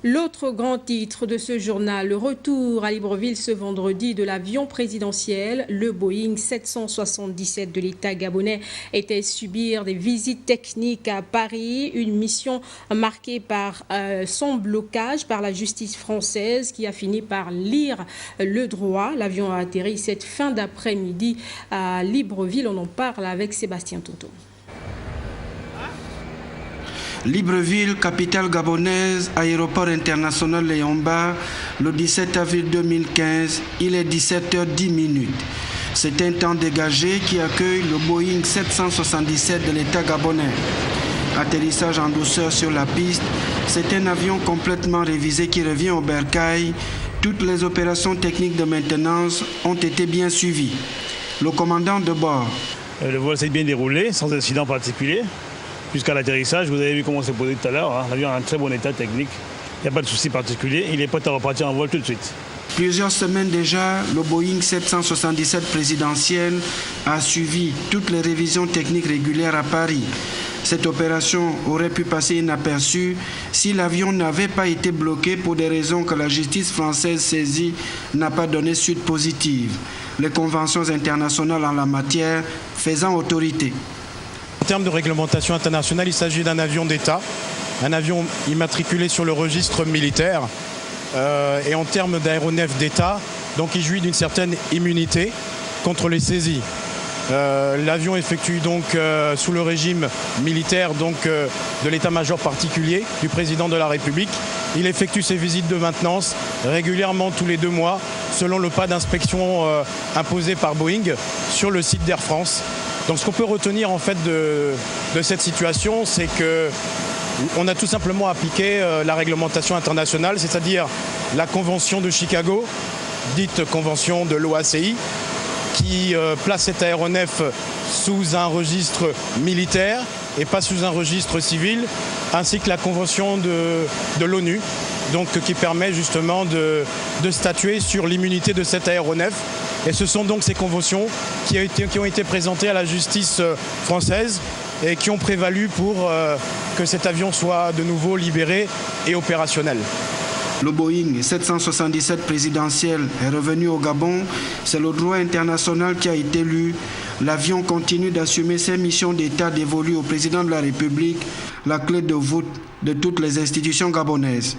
L'autre grand titre de ce journal, le retour à Libreville ce vendredi de l'avion présidentiel, le Boeing 777 de l'État gabonais était subir des visites techniques à Paris, une mission marquée par son blocage par la justice française qui a fini par lire le droit. L'avion a atterri cette fin d'après-midi à Libreville. On en parle avec Sébastien Tonton. Libreville, capitale gabonaise, aéroport international Léomba, le 17 avril 2015, il est 17h10. C'est un temps dégagé qui accueille le Boeing 777 de l'État gabonais. Atterrissage en douceur sur la piste, c'est un avion complètement révisé qui revient au bercail. Toutes les opérations techniques de maintenance ont été bien suivies. Le commandant de bord. Le vol s'est bien déroulé, sans incident particulier. Jusqu'à l'atterrissage, vous avez vu comment c'est posé tout à l'heure. L'avion a un très bon état technique. Il n'y a pas de souci particulier. Il est prêt à repartir en vol tout de suite. Plusieurs semaines déjà, le Boeing 777 présidentiel a suivi toutes les révisions techniques régulières à Paris. Cette opération aurait pu passer inaperçue si l'avion n'avait pas été bloqué pour des raisons que la justice française saisie n'a pas donné suite positive. Les conventions internationales en la matière faisant autorité. En termes de réglementation internationale, il s'agit d'un avion d'État, un avion immatriculé sur le registre militaire. Et en termes d'aéronef d'État, donc il jouit d'une certaine immunité contre les saisies. L'avion effectue donc sous le régime militaire de l'état-major particulier du président de la République. Il effectue ses visites de maintenance régulièrement tous les 2 mois selon le pas d'inspection imposé par Boeing sur le site d'Air France. Donc ce qu'on peut retenir en fait de cette situation, c'est qu'on a tout simplement appliqué la réglementation internationale, c'est-à-dire la Convention de Chicago, dite Convention de l'OACI, qui place cet aéronef sous un registre militaire et pas sous un registre civil, ainsi que la Convention de l'ONU, donc qui permet justement de statuer sur l'immunité de cet aéronef. Et ce sont donc ces conventions qui ont été présentées à la justice française et qui ont prévalu pour que cet avion soit de nouveau libéré et opérationnel. Le Boeing 777 présidentiel est revenu au Gabon. C'est le droit international qui a été lu. L'avion continue d'assumer ses missions d'État dévolues au président de la République, la clé de voûte de toutes les institutions gabonaises.